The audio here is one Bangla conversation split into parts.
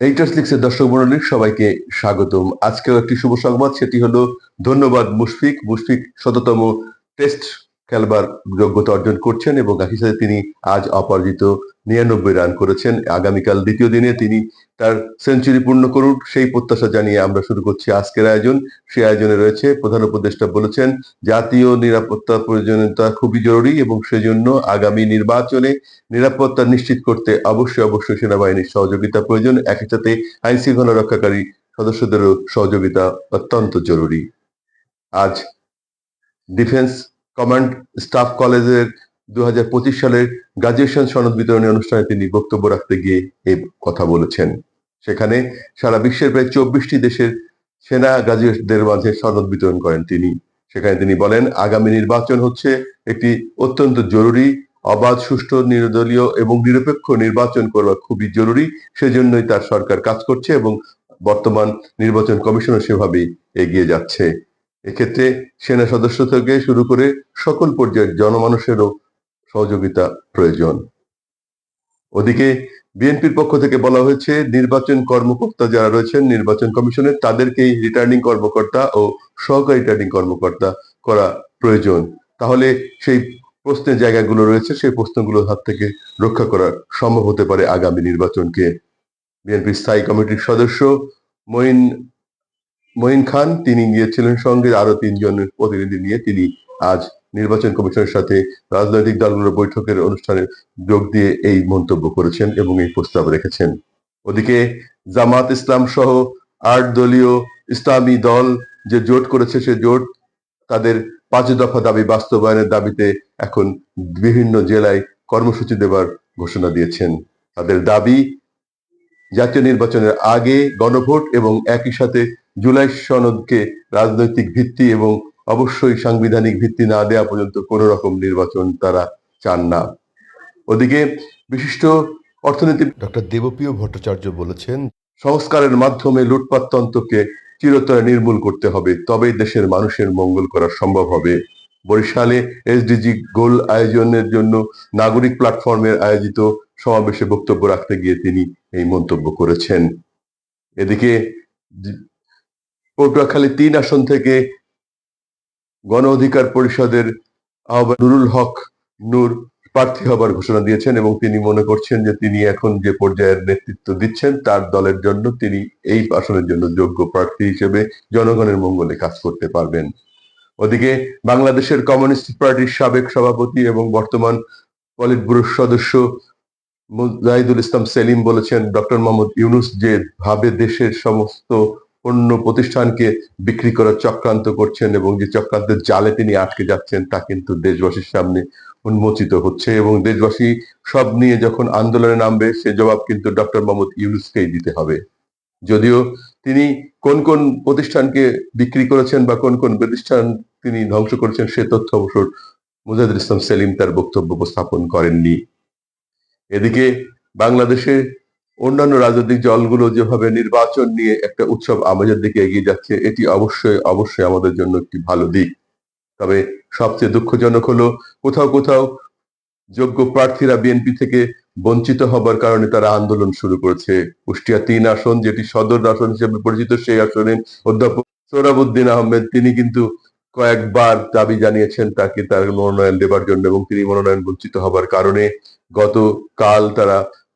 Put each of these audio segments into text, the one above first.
এইটাস লিক্সের দর্শক মণ্ডলী সবাইকে স্বাগতম। আজকেও একটি শুভ সংবাদ, সেটি হলো ধন্যবাদ মুশফিক। মুশফিক শততম টেস্ট খেলবার যোগ্যতা অর্জন করছেন এবং একই সাথে তিনি আজ অপরাজিত ৯৯ রান করেছেন। আগামীকাল দ্বিতীয় দিনে তিনি তার সেঞ্চুরি পূর্ণ করুন, সেই প্রত্যাশা জানিয়ে আমরা শুরু করছি আজকের আয়োজন। সেই আয়োজনে রয়েছে, প্রধান উপদেষ্টা বলেছেন জাতীয় নিরাপত্তা প্রয়োজনীয়তা খুবই জরুরি এবং সেজন্য আগামী নির্বাচনে নিরাপত্তা নিশ্চিত করতে অবশ্যই সেনাবাহিনীর সহযোগিতা প্রয়োজন। একই সাথে আইন শৃঙ্খলা রক্ষাকারী সদস্যদেরও সহযোগিতা অত্যন্ত জরুরি। আজ ডিফেন্স কমান্ড স্টাফ কলেজের 2025 সালের গ্রাজুয়েশন সনদ বিতরণী অনুষ্ঠানে তিনি বক্তব্য রাখতে গিয়ে এই কথা বলেছেন। সেখানে সারা বিশ্বের প্রায় 24টি দেশের সেনা গ্রাজুয়েটদের মাঝে সনদ বিতরণ করেন তিনি। সেখানে তিনি বলেন, আগামী নির্বাচন হচ্ছে একটি অত্যন্ত জরুরি, অবাধ, সুষ্ঠু, নির্দলীয় এবং নিরপেক্ষ নির্বাচন করা খুবই জরুরি। সেজন্যই তার সরকার কাজ করছে এবং বর্তমান নির্বাচন কমিশনও সেভাবেই এগিয়ে যাচ্ছে। এক্ষেত্রে সেনা সদস্য থেকে শুরু করে সকল পর্যায়ের জনমানুষেরও সহযোগিতা প্রয়োজন। ওদিকে বিএনপির পক্ষ থেকে বলা হয়েছে, নির্বাচন কর্মকর্তা যারা রয়েছেন নির্বাচন কমিশনের, তাদেরকেই রিটার্নিং কর্মকর্তা ও সহকারী রিটার্নিং কর্মকর্তা করা প্রয়োজন। তাহলে সেই প্রশ্নের জায়গাগুলো রয়েছে, সেই প্রশ্নগুলোর হাত থেকে রক্ষা করা সম্ভব হতে পারে আগামী নির্বাচনকে। বিএনপির স্থায়ী কমিটির সদস্য মঈন খান তিনি গিয়েছিলেন, সঙ্গে আরো 3 জনের প্রতিনিধি নিয়ে তিনি আজ নির্বাচন কমিশনের সাথে রাজনৈতিক দলগুলোর বৈঠকের অনুষ্ঠানে যোগ দিয়ে এই মন্তব্য করেছেন এবং এই প্রস্তাব রেখেছেন। ওদিকে জামাত ইসলাম সহ 8 দলীয় ইসলামী দল যে জোট করেছে, সে জোট তাদের 5 দফা দাবি বাস্তবায়নের দাবিতে এখন বিভিন্ন জেলায় কর্মসূচি দেবার ঘোষণা দিয়েছেন। তাদের দাবি, জাতীয় নির্বাচনের আগে গণভোট এবং একই সাথে জুলাই সনদকে রাজনৈতিক ভিত্তি এবং অবশ্যই সাংবিধানিক ভিত্তি না দেওয়া পর্যন্ত কোনো রকম নির্বাচন তারা চান না। ওদিকে বিশিষ্ট অর্থনীতি ডক্টর দেবপ্রিয় ভট্টাচার্য বলেছেন, সংস্কারের মাধ্যমে লুটপাটতন্ত্রকে চিরতরে নির্মূল করতে হবে, তবেই দেশের মানুষের মঙ্গল করা সম্ভব হবে। বরিশালে এসডিজি গোল আয়োজনের জন্য নাগরিক প্ল্যাটফর্মের আয়োজিত সমাবেশে বক্তব্য রাখতে গিয়ে তিনি এই মন্তব্য করেছেন। এদিকে পটুয়াখালী 3 আসন থেকে গণ অধিকার পরিষদের আহ্বায়ক নুরুল হক নূর প্রার্থী হবার ঘোষণা দিয়েছেন এবং তিনি মনে করছেন যে তিনি এখন যে পর্যায়ের নেতৃত্ব দিচ্ছেন তার দলের জন্য তিনি এই আসনের জন্য যোগ্য প্রার্থী হিসেবে জনগণের মঙ্গলে কাজ করতে পারবেন। ওদিকে বাংলাদেশের কমিউনিস্ট পার্টির সাবেক সভাপতি এবং বর্তমান পলিট ব্যুরোর সদস্য জাহিদুল ইসলাম সেলিম বলেছেন, ডক্টর মোহাম্মদ ইউনূস যে ভাবে দেশের সমস্ত পণ্য প্রতিষ্ঠানকে বিক্রি করার চক্রান্ত করছেন এবং যে চক্রান্তের জালে তিনি আটকে যাচ্ছেন, তা কিন্তু দেশবাসীর সামনে উন্মোচিত হচ্ছে এবং দেশবাসী সব নিয়ে যখন আন্দোলনে নামবে, সে জবাব কিন্তু ডক্টর মোহাম্মদ ইউনূসকেই দিতে হবে। যদিও তিনি কোন কোন প্রতিষ্ঠানকে বিক্রি করেছেন বা কোন কোন প্রতিষ্ঠান তিনি ধ্বংস করেছেন, সে তথ্য অবশ্য মুজাহিদুল ইসলাম সেলিম তার বক্তব্য উপস্থাপন করেননি। এদিকে বাংলাদেশে অন্যান্য রাজনৈতিক দলগুলো যেভাবে নির্বাচন নিয়ে একটা উৎসব আমেজের দিকে এগিয়ে যাচ্ছে, এটি অবশ্যই আমাদের জন্য একটি ভালো দিক। তবে সবচেয়ে দুঃখজনক হলো কোথাও যোগ্য প্রার্থীরা বিএনপি থেকে বঞ্চিত হবার কারণে তারা আন্দোলন শুরু করেছে। কুষ্টিয়া 3 আসন, যেটি সদর আসন হিসেবে পরিচিত, সেই আসনে অধ্যাপক সোহরাবুদ্দিন আহমেদ তিনি কিন্তু কয়েকবার দাবি জানিয়েছেন তাকে তার মনোনয়ন দেবার জন্য এবং তিনি মনোনয়ন বঞ্চিত হবার কারণে গতকাল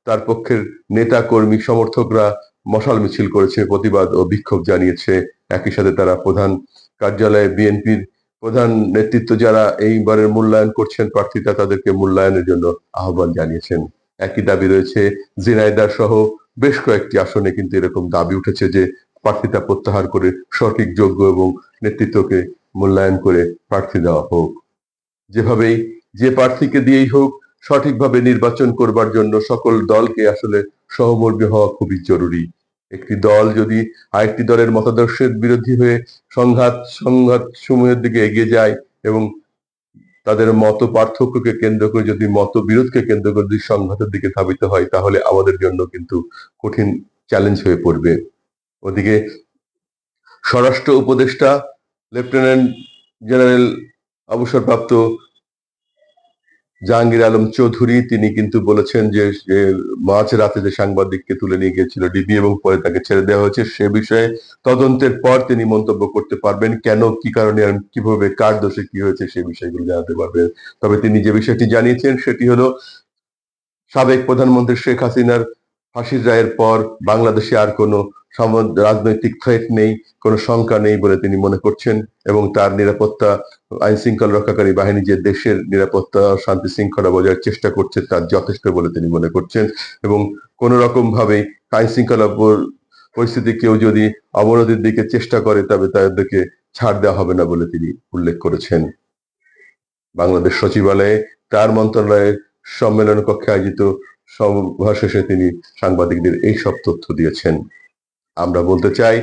তার পক্ষের নেতা কর্মী সমর্থকরা মশাল মিছিল করেছে, প্রতিবাদ ও বিক্ষোভ জানিয়েছে। একই সাথে তারা প্রধান কার্যালয়ে বিএনপির প্রধান নেতৃত্ব যারা এইবারের মূল্যায়ন করছেন প্রার্থীরা, তাদেরকে মূল্যায়নের জন্য আহ্বান জানিয়েছেন। একই দাবি রয়েছে ঝিনাইদহ সহ বেশ কয়েকটি আসনে কিন্তু এরকম দাবি উঠেছে যে প্রার্থীতা প্রত্যাহার করে সঠিক, যোগ্য এবং নেতৃত্বকে মূল্যায়ন করে প্রার্থী দেওয়া হোক। যেভাবেই যে প্রার্থীকে দিয়েই হোক, সঠিকভাবে নির্বাচন করবার জন্য সকল দলকে আসলে সহমর্মী হওয়া খুবই জরুরি। একটি দল যদি আরেকটি দলের মতাদর্শের বিরোধী হয়ে সংঘাত সমূহের দিকে এগিয়ে যায় এবং তাদের মত পার্থক্যকে কেন্দ্র করে যদি মতবিরোধকে কেন্দ্র করে যদি সংঘাতের দিকে ধাবিত হয়, তাহলে আমাদের জন্য কিন্তু কঠিন চ্যালেঞ্জ হয়ে পড়বে। ওদিকে স্বরাষ্ট্র উপদেষ্টা লেফটেন্যান্ট জেনারেল অবসরপ্রাপ্ত জাহাঙ্গীর আলম চৌধুরী তিনি কিন্তু বলেছেন যে মাঝ রাতে যে সাংবাদিককে তুলে নিয়ে গিয়েছিল ডিবি এবং পরে তাকে ছেড়ে দেওয়া হয়েছে সে বিষয়ে তদন্তের পর তিনি মন্তব্য করতে পারবেন, কেন কি কারণে আর কিভাবে কার দোষে কি হয়েছে সেই বিষয়গুলো জানাতে পারবেন। তবে তিনি যে বিষয়টি জানিয়েছেন সেটি হলো সাবেক প্রধানমন্ত্রী শেখ হাসিনার ফাঁসির রায়ের পর বাংলাদেশে আর কোনো রাজনৈতিক থ্রেট নেই, কোনো শঙ্কা নেই বলে তিনি মনে করছেন এবং তার নিরাপত্তা আইন শৃঙ্খলা রক্ষাকারী বাহিনী যে দেশের নিরাপত্তা শান্তি শৃঙ্খলা বজায়ের চেষ্টা করছে তার যথেষ্ট বলে তিনি মনে করছেন এবং কোন রকম ভাবে আইন শৃঙ্খলা পরিস্থিতি কেউ যদি অবনতির দিকে চেষ্টা করে তবে তাদেরকে ছাড় দেওয়া হবে না বলে তিনি উল্লেখ করেছেন। বাংলাদেশ সচিবালয়ে তার মন্ত্রণালয়ের সম্মেলন কক্ষে আয়োজিত সভা শেষে তিনি সাংবাদিকদের এই সব তথ্য দিয়েছেন। আমরা বলতে চাই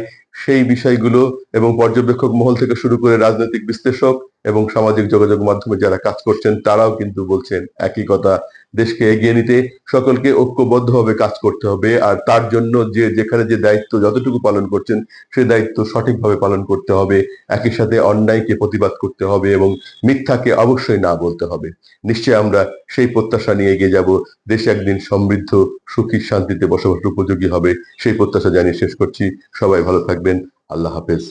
সেই বিষয়গুলো এবং পর্যবেক্ষক মহল থেকে শুরু করে রাজনৈতিক বিশ্লেষক এবং সামাজিক যোগাযোগ মাধ্যমে যারা কাজ করছেন তারাও কিন্তু বলছেন একই কথা, দেশকে এগিয়ে নিতে সকলকে ঐক্যবদ্ধভাবে কাজ করতে হবে আর তার জন্য যে যেখানে যে দায়িত্ব যতটুকু পালন করছেন সেই দায়িত্ব সঠিকভাবে পালন করতে হবে। একই সাথে অন্যায়কে প্রতিবাদ করতে হবে এবং মিথ্যাকে অবশ্যই না বলতে হবে। নিশ্চয়ই আমরা সেই প্রত্যাশা নিয়ে এগিয়ে যাব। দেশ একদিন সমৃদ্ধ সুখী শান্তিতে বসবাস উপযোগী হবে সেই প্রত্যাশা জানিয়ে শেষ করছি। সবাই ভালো থাকবেন। আল্লাহ হাফেজ।